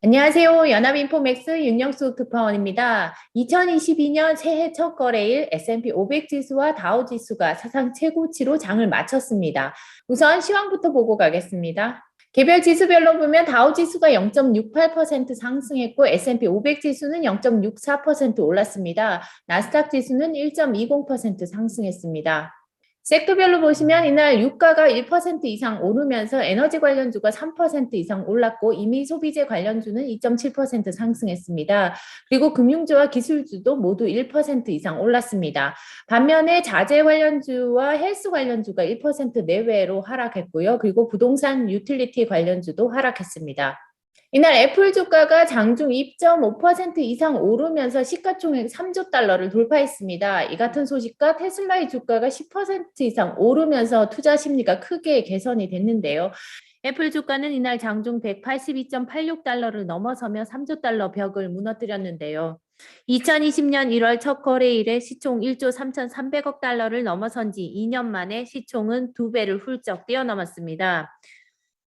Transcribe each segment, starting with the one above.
안녕하세요. 연합인포맥스 윤영수 특파원입니다. 2022년 새해 첫 거래일 S&P 500 지수와 다우 지수가 사상 최고치로 장을 마쳤습니다. 우선 시황부터 보고 가겠습니다. 개별 지수별로 보면 다우 지수가 0.68% 상승했고 S&P 500 지수는 0.64% 올랐습니다. 나스닥 지수는 1.20% 상승했습니다. 섹터별로 보시면 이날 유가가 1% 이상 오르면서 에너지 관련주가 3% 이상 올랐고 이미 소비재 관련주는 2.7% 상승했습니다. 그리고 금융주와 기술주도 모두 1% 이상 올랐습니다. 반면에 자재 관련주와 헬스 관련주가 1% 내외로 하락했고요. 그리고 부동산 유틸리티 관련주도 하락했습니다. 이날 애플 주가가 장중 2.5% 이상 오르면서 시가총액 3조 달러를 돌파했습니다. 이 같은 소식과 테슬라의 주가가 10% 이상 오르면서 투자 심리가 크게 개선이 됐는데요. 애플 주가는 이날 장중 182.86달러를 넘어서며 3조 달러 벽을 무너뜨렸는데요. 2020년 1월 첫 거래일에 시총 1조 3,300억 달러를 넘어선 지 2년 만에 시총은 2배를 훌쩍 뛰어넘었습니다.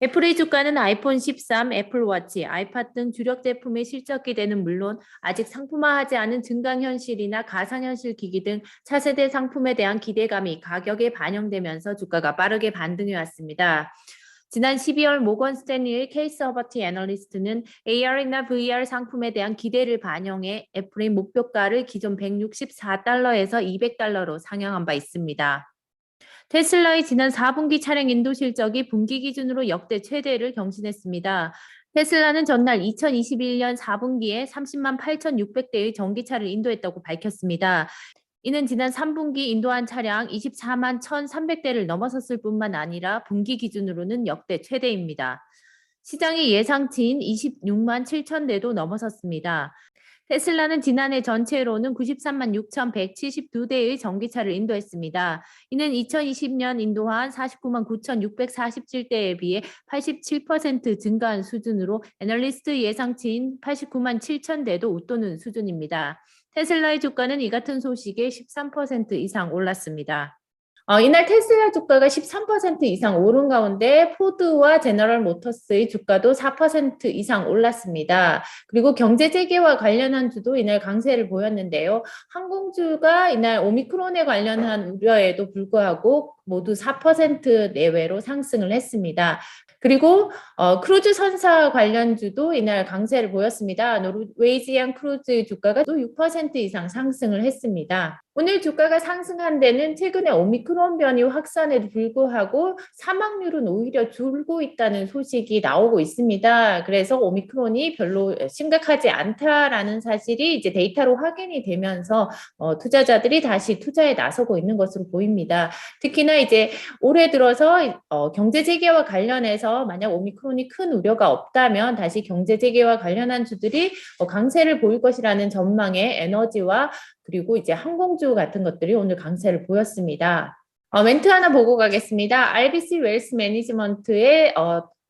애플의 주가는 아이폰 13, 애플워치, 아이팟 등 주력 제품의 실적 기대는 물론 아직 상품화하지 않은 증강현실이나 가상현실 기기 등 차세대 상품에 대한 기대감이 가격에 반영되면서 주가가 빠르게 반등해 왔습니다. 지난 12월 모건 스탠리의 케이스 허버티 애널리스트는 AR이나 VR 상품에 대한 기대를 반영해 애플의 목표가를 기존 164달러에서 200달러로 상향한 바 있습니다. 테슬라의 지난 4분기 차량 인도 실적이 분기 기준으로 역대 최대를 경신했습니다. 테슬라는 전날 2021년 4분기에 30만 8,600대의 전기차를 인도했다고 밝혔습니다. 이는 지난 3분기 인도한 차량 24만 1,300대를 넘어섰을 뿐만 아니라 분기 기준으로는 역대 최대입니다. 시장의 예상치인 26만 7천 대도 넘어섰습니다. 테슬라는 지난해 전체로는 93만 6,172대의 전기차를 인도했습니다. 이는 2020년 인도한 49만 9,647대에 비해 87% 증가한 수준으로 애널리스트 예상치인 89만 7천 대도 웃도는 수준입니다. 테슬라의 주가는 이 같은 소식에 13% 이상 올랐습니다. 이날 테슬라 주가가 13% 이상 오른 가운데 포드와 제너럴 모터스의 주가도 4% 이상 올랐습니다. 그리고 경제 재개와 관련한 주도 이날 강세를 보였는데요. 항공주가 이날 오미크론에 관련한 우려에도 불구하고 모두 4% 내외로 상승을 했습니다. 그리고 크루즈 선사 관련주도 이날 강세를 보였습니다. 노르웨이지안 크루즈 주가가 또 6% 이상 상승을 했습니다. 오늘 주가가 상승한 데는 최근에 오미크론 변이 확산에도 불구하고 사망률은 오히려 줄고 있다는 소식이 나오고 있습니다. 그래서 오미크론이 별로 심각하지 않다라는 사실이 이제 데이터로 확인이 되면서 투자자들이 다시 투자에 나서고 있는 것으로 보입니다. 특히나 이제 올해 들어서 경제 재개와 관련해서 만약 오미크론이 큰 우려가 없다면 다시 경제 재개와 관련한 주들이 강세를 보일 것이라는 전망에 에너지와 그리고 이제 항공주 같은 것들이 오늘 강세를 보였습니다. 멘트 하나 보고 가겠습니다. RBC 웰스 매니지먼트의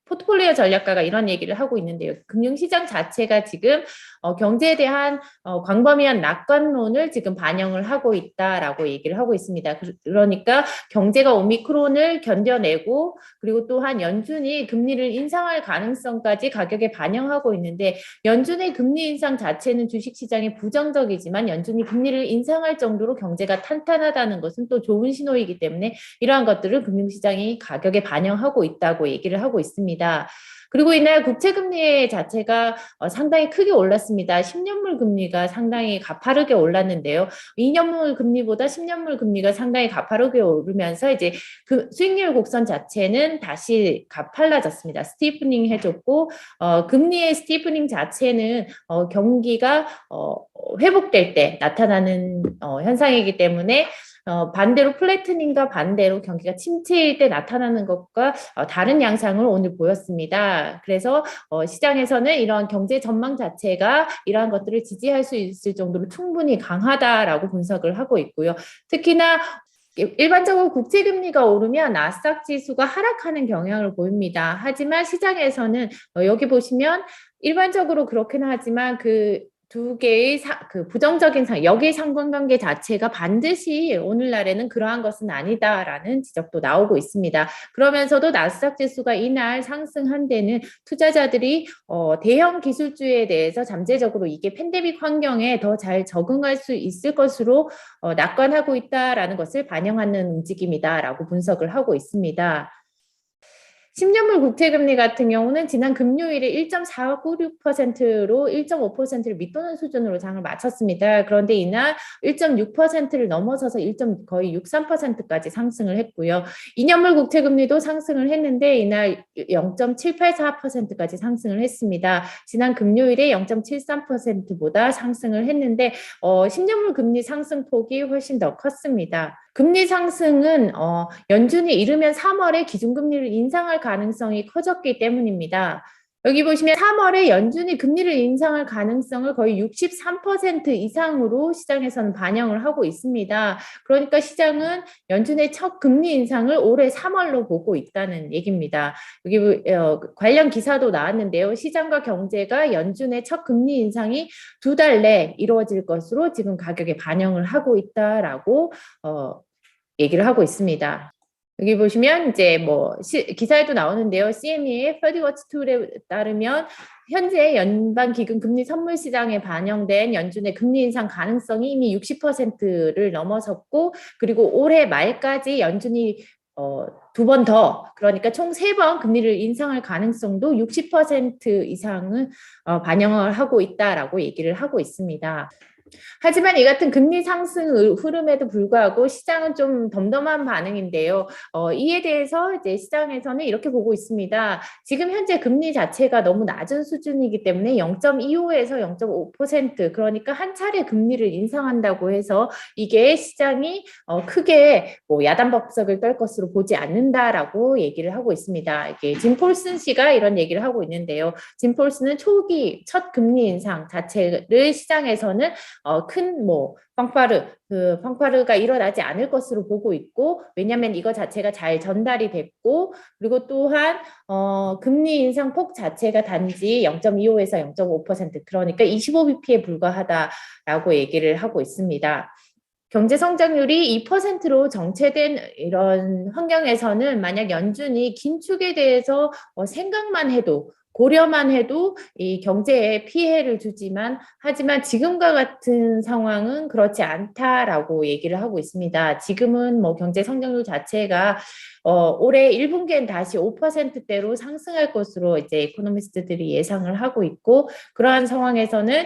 포트폴리오 전략가가 이런 얘기를 하고 있는데요. 금융시장 자체가 지금 경제에 대한 광범위한 낙관론을 지금 반영을 하고 있다라고 얘기를 하고 있습니다. 그러니까 경제가 오미크론을 견뎌내고 그리고 또한 연준이 금리를 인상할 가능성까지 가격에 반영하고 있는데 연준의 금리 인상 자체는 주식시장에 부정적이지만 연준이 금리를 인상할 정도로 경제가 탄탄하다는 것은 또 좋은 신호이기 때문에 이러한 것들을 금융시장이 가격에 반영하고 있다고 얘기를 하고 있습니다. 그리고 이날 국채금리 자체가 상당히 크게 올랐습니다. 10년물 금리가 상당히 가파르게 올랐는데요. 2년물 금리보다 10년물 금리가 상당히 가파르게 오르면서 이제 그 수익률 곡선 자체는 다시 가팔라졌습니다. 스티프닝 해줬고 금리의 스티프닝 자체는 경기가 회복될 때 나타나는 현상이기 때문에 반대로 플래트닝과 반대로 경기가 침체일 때 나타나는 것과 다른 양상을 오늘 보였습니다. 그래서 시장에서는 이런 경제 전망 자체가 이러한 것들을 지지할 수 있을 정도로 충분히 강하다라고 분석을 하고 있고요. 특히나 일반적으로 국채금리가 오르면 나스닥 지수가 하락하는 경향을 보입니다. 하지만 시장에서는 여기 보시면 일반적으로 그렇긴 하지만 그 두 개의 그 부정적인 역의 상관관계 자체가 반드시 오늘날에는 그러한 것은 아니다라는 지적도 나오고 있습니다. 그러면서도 나스닥 지수가 이날 상승한 데는 투자자들이 대형 기술주에 대해서 잠재적으로 이게 팬데믹 환경에 더 잘 적응할 수 있을 것으로 낙관하고 있다라는 것을 반영하는 움직임이다라고 분석을 하고 있습니다. 10년물 국채금리 같은 경우는 지난 금요일에 1.496%로 1.5%를 밑도는 수준으로 장을 마쳤습니다. 그런데 이날 1.6%를 넘어서서 거의 63%까지 상승을 했고요. 2년물 국채금리도 상승을 했는데 이날 0.784%까지 상승을 했습니다. 지난 금요일에 0.73%보다 상승을 했는데 10년물 금리 상승폭이 훨씬 더 컸습니다. 금리 상승은 연준이 이르면 3월에 기준금리를 인상할 가능성이 커졌기 때문입니다. 여기 보시면 3월에 연준이 금리를 인상할 가능성을 거의 63% 이상으로 시장에서는 반영을 하고 있습니다. 그러니까 시장은 연준의 첫 금리 인상을 올해 3월로 보고 있다는 얘기입니다. 여기 관련 기사도 나왔는데요. 시장과 경제가 연준의 첫 금리 인상이 2달 내에 이루어질 것으로 지금 가격에 반영을 하고 있다라고 얘기를 하고 있습니다. 여기 보시면 이제 기사에도 나오는데요. CME의 페디워치 툴에 따르면 현재 연방기금 금리 선물 시장에 반영된 연준의 금리 인상 가능성이 이미 60%를 넘어섰고, 그리고 올해 말까지 연준이 2번 더, 그러니까 총 3번 금리를 인상할 가능성도 60% 이상은 반영을 하고 있다라고 얘기를 하고 있습니다. 하지만 이 같은 금리 상승 흐름에도 불구하고 시장은 좀 덤덤한 반응인데요. 이에 대해서 이제 시장에서는 이렇게 보고 있습니다. 지금 현재 금리 자체가 너무 낮은 수준이기 때문에 0.25에서 0.5% 그러니까 한 차례 금리를 인상한다고 해서 이게 시장이 크게 야단법석을 떨 것으로 보지 않는다라고 얘기를 하고 있습니다. 이게 짐 폴슨 씨가 이런 얘기를 하고 있는데요. 짐 폴슨은 초기 첫 금리 인상 자체를 시장에서는 큰 팡파르가 일어나지 않을 것으로 보고 있고, 왜냐하면 이거 자체가 잘 전달이 됐고, 그리고 또한 금리 인상 폭 자체가 단지 0.25에서 0.5% 그러니까 25bp에 불과하다라고 얘기를 하고 있습니다. 경제 성장률이 2%로 정체된 이런 환경에서는 만약 연준이 긴축에 대해서 생각만 해도 고려만 해도 이 경제에 피해를 주지만 하지만 지금과 같은 상황은 그렇지 않다라고 얘기를 하고 있습니다. 지금은 경제 성장률 자체가 올해 1분기엔 다시 5%대로 상승할 것으로 이제 이코노미스트들이 예상을 하고 있고, 그러한 상황에서는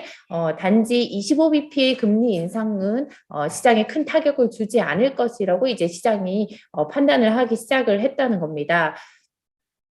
단지 25bp의 금리 인상은 시장에 큰 타격을 주지 않을 것이라고 이제 시장이 판단을 하기 시작을 했다는 겁니다.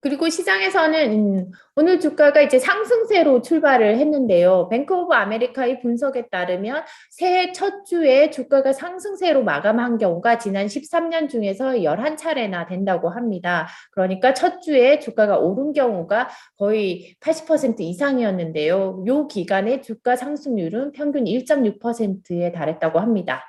그리고 시장에서는 오늘 주가가 이제 상승세로 출발을 했는데요. 뱅크 오브 아메리카의 분석에 따르면 새해 첫 주에 주가가 상승세로 마감한 경우가 지난 13년 중에서 11차례나 된다고 합니다. 그러니까 첫 주에 주가가 오른 경우가 거의 80% 이상이었는데요. 이 기간에 주가 상승률은 평균 1.6%에 달했다고 합니다.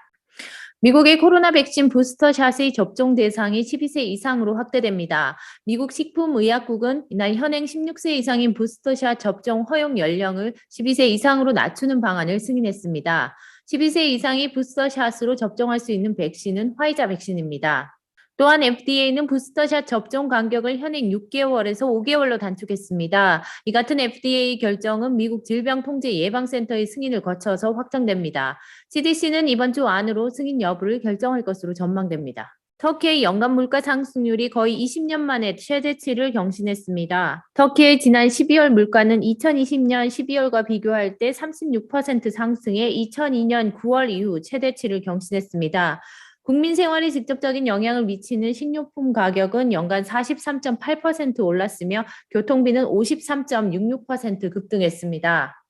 미국의 코로나 백신 부스터샷의 접종 대상이 12세 이상으로 확대됩니다. 미국 식품의약국은 이날 현행 16세 이상인 부스터샷 접종 허용 연령을 12세 이상으로 낮추는 방안을 승인했습니다. 12세 이상이 부스터샷으로 접종할 수 있는 백신은 화이자 백신입니다. 또한 FDA는 부스터샷 접종 간격을 현행 6개월에서 5개월로 단축했습니다. 이 같은 FDA 결정은 미국 질병통제예방센터의 승인을 거쳐서 확정됩니다. CDC는 이번 주 안으로 승인 여부를 결정할 것으로 전망됩니다. 터키의 연간 물가 상승률이 거의 20년 만에 최대치를 경신했습니다. 터키의 지난 12월 물가는 2020년 12월과 비교할 때 36% 상승해 2002년 9월 이후 최대치를 경신했습니다. 국민 생활에 직접적인 영향을 미치는 식료품 가격은 연간 43.8% 올랐으며 교통비는 53.66% 급등했습니다.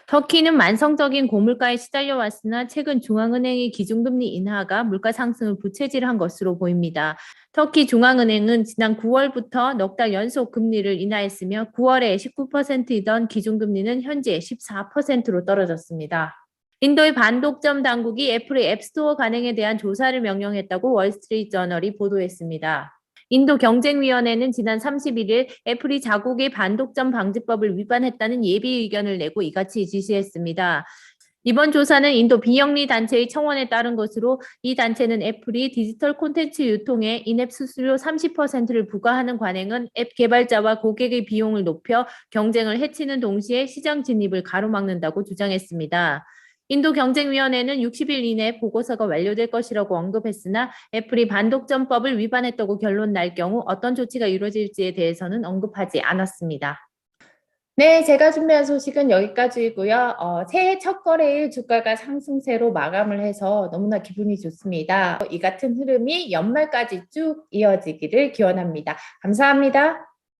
터키는 만성적인 고물가에 시달려 왔으나 최근 중앙은행의 기준금리 인하가 물가 상승을 부채질한 것으로 보입니다. 터키 중앙은행은 지난 9월부터 넉 달 연속 금리를 인하했으며 9월에 19%이던 기준금리는 현재 14%로 떨어졌습니다. 인도의 반독점 당국이 애플의 앱스토어 관행에 대한 조사를 명령했다고 월스트리트 저널이 보도했습니다. 인도 경쟁위원회는 지난 31일 애플이 자국의 반독점 방지법을 위반했다는 예비 의견을 내고 이같이 지시했습니다. 이번 조사는 인도 비영리 단체의 청원에 따른 것으로 이 단체는 애플이 디지털 콘텐츠 유통에 인앱 수수료 30%를 부과하는 관행은 앱 개발자와 고객의 비용을 높여 경쟁을 해치는 동시에 시장 진입을 가로막는다고 주장했습니다. 인도 경쟁위원회는 60일 이내 보고서가 완료될 것이라고 언급했으나 애플이 반독점법을 위반했다고 결론 날 경우 어떤 조치가 이루어질지에 대해서는 언급하지 않았습니다. 네, 제가 준비한 소식은 여기까지이고요. 새해 첫 거래일 주가가 상승세로 마감을 해서 너무나 기분이 좋습니다. 이 같은 흐름이 연말까지 쭉 이어지기를 기원합니다. 감사합니다.